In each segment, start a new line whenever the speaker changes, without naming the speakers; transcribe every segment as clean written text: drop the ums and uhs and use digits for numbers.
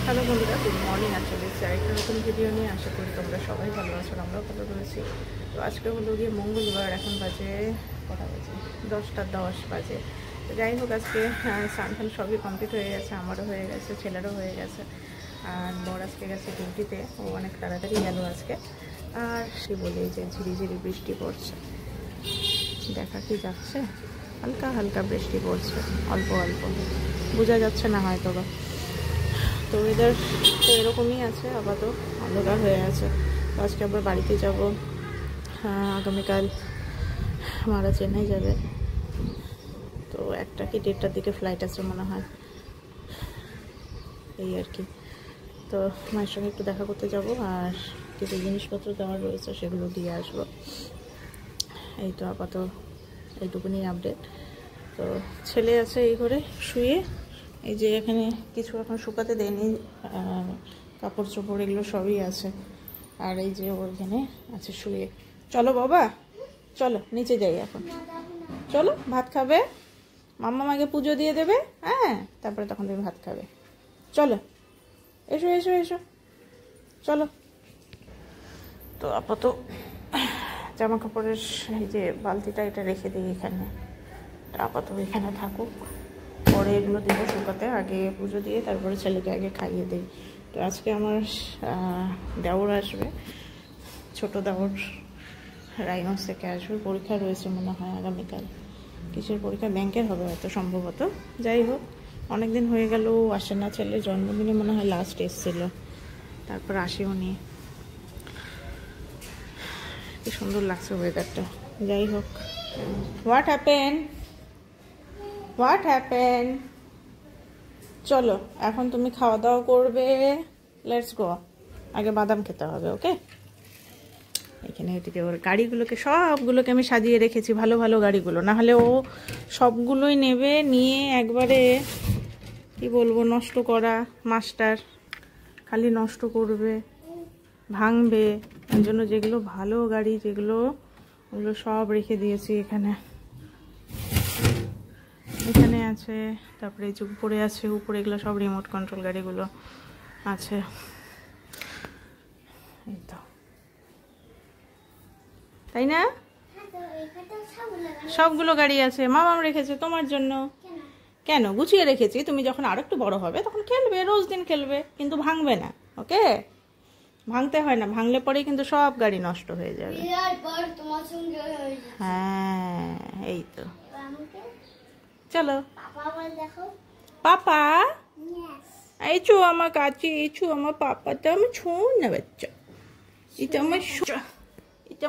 Hello বন্ধুরা, good morning. চলে এসেছি আরেকটা নতুন ভিডিও নিয়ে। আশা করি তোমরা সবাই ভালো আছো, আমরাও ভালো রয়েছি। তো আজকে হলো গিয়ে মঙ্গলবার, এখন বাজে কটা বাজে 10টা 10 বাজে। তো যাই হোক, আজকে স্নান টান সবই কমপ্লিট হয়ে গেছে, আমারও হয়ে গেছে, ছেলেরও হয়ে গেছে। আর বর আজকে গেছে ডিউটিতে, ও অনেক তাড়াতাড়ি গেল আজকে। আর সে বলে যে ঝিরিঝিরি বৃষ্টি পড়ছে, দেখা কি যাচ্ছে, হালকা হালকা বৃষ্টি পড়ছে, অল্প অল্প, বোঝা যাচ্ছে না হয়তো বা। তো ওয়েদার তো এরকমই আছে, আপাতত অন্ধকার হয়ে আছে। তো আজকে আবার বাড়িতে যাব। আগামীকাল মারা চেন্নাই যাবে, তো 1টা কি 1:30টার দিকে ফ্লাইট আছে মনে হয়, এই আর কি। তো মায়ের সঙ্গে একটু দেখা করতে যাব, আর কিছু জিনিসপত্র দেওয়ার রয়েছে সেগুলো দিয়ে আসবো। এই তো আপাতত এইটুকুনি আপডেট। তো ছেলে আছে এই ঘরে শুয়ে, এই যে এখানে কিছু এখন শুকাতে দেয়নি, কাপড় চোপড় এগুলো সবই আছে। আর এই যে ওইখানে আছে শুয়ে। চলো বাবা, চলো নিচে যাই এখন, চলো ভাত খাবে, মাম্মা মাকে পুজো দিয়ে দেবে, হ্যাঁ, তারপরে তখন তুমি ভাত খাবে। চলো, এসো এসো এসো, চলো। তো আপাতত জামা কাপড়ের এই যে বালতিটা, এটা রেখে দিই এখানে, আপাতত এখানে থাকুক, পরে এগুলো দিব শুকাতে। আগে পুজো দিয়ে তারপরে ছেলেকে আগে খাইয়ে দিই। তো আজকে আমার দেওর আসবে, ছোট দেওর রায়গঞ্জ থেকে আসবে, পরীক্ষা রয়েছে মনে হয় আগামীকাল। কিসের পরীক্ষা? ব্যাংকের হবে হয়তো, সম্ভবত। যাই হোক, অনেক দিন হয়ে গেল আসে না, ছেলের জন্মদিনে মনে হয় লাস্ট এসেছিল, তারপর আসেও নি। কি সুন্দর লাগছে ওয়েদারটা। যাই হোক, হোয়াট হ্যাপেন, চলো এখন তুমি খাওয়া দাওয়া করবে, লেটস গো। আগে বাদাম খেতে হবে, ওকে। এখানে এদিকে ওর গাড়িগুলোকে সবগুলোকে আমি সাজিয়ে রেখেছি, ভালো ভালো গাড়িগুলো, না হলে ও সবগুলোই নেবে, নিয়ে একবারে কি বলবো, নষ্ট করা মাস্টার, খালি নষ্ট করবে, ভাঙবে। এর জন্য যেগুলো ভালো গাড়ি, যেগুলো ওগুলো সব রেখে দিয়েছি এখানে। এখানে আছে, তারপরে এই যে উপরে আছে, উপরে এগুলো সব রিমোট কন্ট্রোল গাড়িগুলো আছে। এই তো, তাই না? সবগুলো গাড়ি আছে, মামাম রেখেছে তোমার জন্য। কেন গুছিয়ে রেখেছি, তুমি যখন আর একটু বড় হবে তখন খেলবে, রোজ দিন খেলবে, কিন্তু ভাঙবে না, ওকে। ভাঙতে হয় না, ভাঙলে পরেই কিন্তু সব গাড়ি নষ্ট হয়ে যাবে। হ্যাঁ, এই তো, চলো। পাপা এইছো আমার কাছে, এইছো আমার পাপাটা, আমার শোনা বাচ্চা, এটা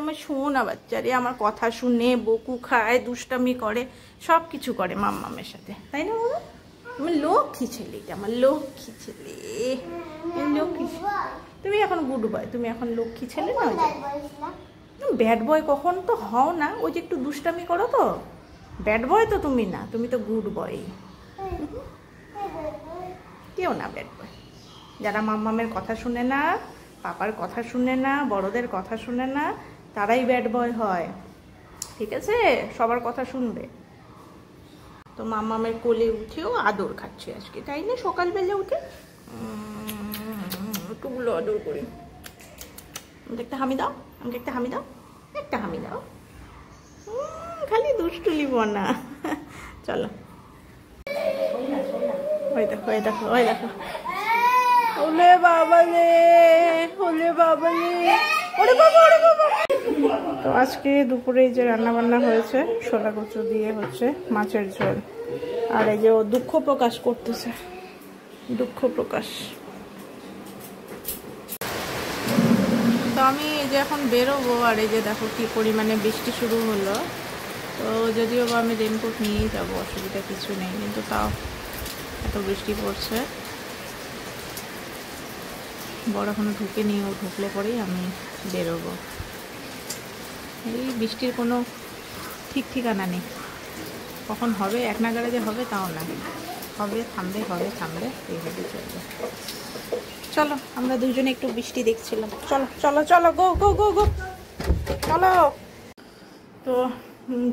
আমার শোনা বাচ্চা রে, আমার কথা শুনে বকু খায়, দুষ্টামি করে, সব কিছু করে মাম্মামের সাথে, তাই না বাবা? আমার লক্ষ্মী ছেলে, এটা আমার লক্ষ্মী ছেলে, লক্ষ্মী। তুমি এখন গুড বয়, তুমি এখন লক্ষ্মী ছেলে না। ব্যাড বয় কখন তো হও না, ওই যে একটু দুষ্টামি করো, তো ব্যাড বয় তো তুমি না, তুমি তো গুড বয়। কেউ না ব্যাড বয়, যারা মাম্মামের কথা শুনে না, পাপার কথা শুনে না, বড়দের কথা শুনে না, তারাই ব্যাড বয় হয়, ঠিক আছে? সবার কথা শুনবে। তো মাম্মামের কোলে উঠেও আদর খাচ্ছে আজকে, তাই না? সকালবেলা উঠে একটুগুলো আদর করি। আমাকে একটা হামি দাও, আমাকে একটা হামি দাও, একটা হামি দাও, খালি দুষ্টুলি বনা। চলো, ওই দেখো ওই দেখো ওই দেখো, ওলে বাবা রে, ওলে বাবা রে, ওরে বাবা, ওরে বাবা। তো আজকে দুপুরে যে রান্না বান্না হয়েছে, ছোলা কচু দিয়ে হচ্ছে মাছের ঝোল। আর এই যে ও দুঃখ প্রকাশ করতেছে, দুঃখ প্রকাশ। তো আমি এই যে এখন বেরোবো, আর এই যে দেখো কি পরিমাণে বৃষ্টি শুরু হলো। তো যদিও বা আমি রেনকোট নিয়েই যাবো, অসুবিধা কিছু নেই, কিন্তু তাও এত বৃষ্টি পড়ছে। বড় এখনো ঢুকে নিয়ে, ও ঢুকলে পরেই আমি বেরোবো। এই বৃষ্টির কোনো ঠিক ঠিকানা নেই, কখন হবে, এক নাগাড়ে যে হবে তাও না, হবে থামবে, হবে থামবে, এইভাবে চলবে। চলো, আমরা দুজনে একটু বৃষ্টি দেখছিলাম, চলো চলো চলো, গো গো গো গো, চলো। তো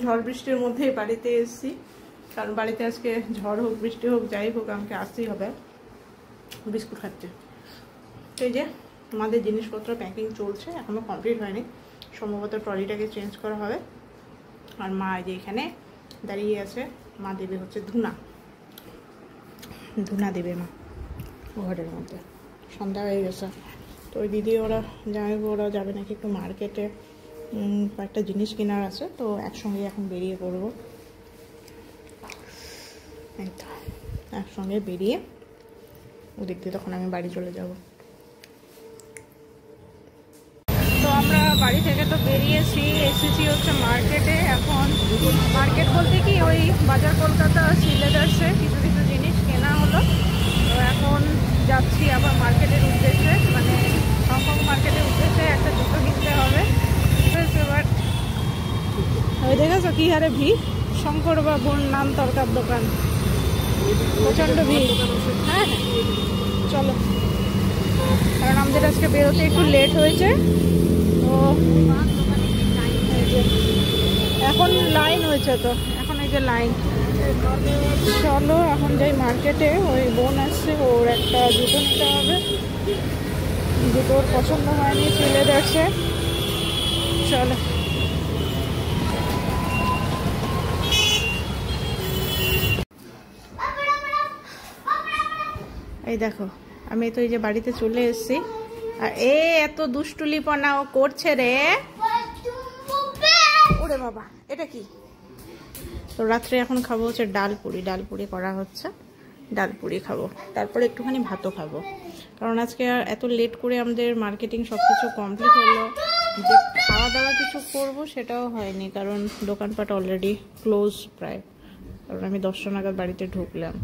ঝড় বৃষ্টির মধ্যেই বাড়িতে এসেছি, কারণ বাড়িতে আজকে ঝড় হোক বৃষ্টি হোক যাই হোক আমাকে আসতেই হবে। বিস্কুট খাচ্ছে। তো এই যে আমাদের জিনিসপত্র প্যাকিং চলছে, এখনও কমপ্লিট হয়নি, সম্ভবত ট্রলিটাকে চেঞ্জ করা হবে। আর মা এই যে এখানে দাঁড়িয়ে আছে, মা দেবে হচ্ছে ধুনা দেবে মা ঘরের মধ্যে। সন্ধ্যা হয়ে গেছে, তো ওই দিদি ওরা ওরা যাবে নাকি একটু মার্কেটে, কয়েকটা জিনিস কেনার আছে, তো একসঙ্গে এখন বেরিয়ে পড়বো। এই তো একসঙ্গে বেরিয়ে ওদিক দিয়ে তখন আমি বাড়ি চলে যাব। তো আমরা বাড়ি থেকে তো বেরিয়েছি, এসেছি হচ্ছে মার্কেটে। এখন মার্কেট বলতে কি ওই বাজার কলকাতা সিলেদার্সে কিছু কিছু জিনিস কেনা হলো। তো এখন যাচ্ছি আবার মার্কেটের উদ্দেশ্যে, মানে হংকং মার্কেটের উদ্দেশ্যে একটা জুতো কিনতে হবে। এবার ওই দেখেছো কি হারে ভিড়, শঙ্কর বাবুর নান তরকার দোকান, প্রচণ্ড ভিড়। হ্যাঁ চলো, কারণ আমাদের আজকে বেরোতে একটু লেট হয়েছে, তো এখন লাইন হয়েছে, তো এখন এই যে লাইন। চলো এখন যাই মার্কেটে, ওই বোন আসছে, ওর একটা জুতো নিতে হবে, জুতোর পছন্দ হয়নি চলে যাচ্ছে। চলো এই দেখো, আমি তো এই যে বাড়িতে চলে এসেছি, আর এত দুষ্টুলিপনা ও করছে রে। ওরে বাবা, এটা কি? তো রাত্রে এখন খাবো হচ্ছে ডাল পুরি করা হচ্ছে, ডাল পুরি খাবো, তারপরে একটুখানি ভাতও খাবো। কারণ আজকে আর এত লেট করে আমাদের মার্কেটিং সব কিছু কমপ্লিট হলো, যে খাওয়া দাওয়া কিছু করবো সেটাও হয়নি, কারণ দোকানপাট অলরেডি ক্লোজ প্রায়। কারণ আমি 10টা নাগাদ বাড়িতে ঢুকলাম।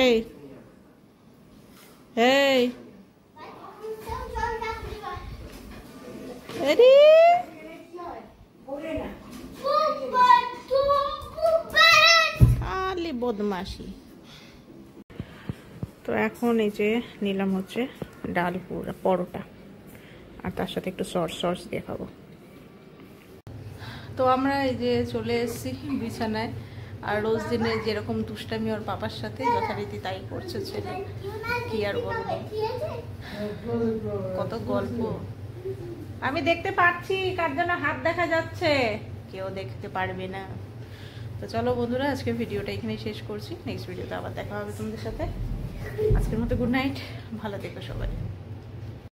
এই এই আরে খালি বদমাশি। তো এখন এই যে নিলাম হচ্ছে ডাল পরোটা, আর তার সাথে একটু সস দিয়ে খাবো। তো আমরা এই যে চলে এসেছি বিছানায়, আর রোজ দিনে যেরকম দুষ্টামি ওর পাপার সাথে যথারীতি তাই করছে ছেলে, কি আর বলবো, কত গল্প। আমি দেখতে পাচ্ছি, কার জন্য হাত দেখা যাচ্ছে, কেউ দেখতে পারবে না। তো চলো বন্ধুরা, আজকে ভিডিওটা এখানেই শেষ করছি, নেক্সট ভিডিওতে আবার দেখা হবে তোমাদের সাথে। আজকের মতো গুড নাইট, ভালো থেকো সবাই।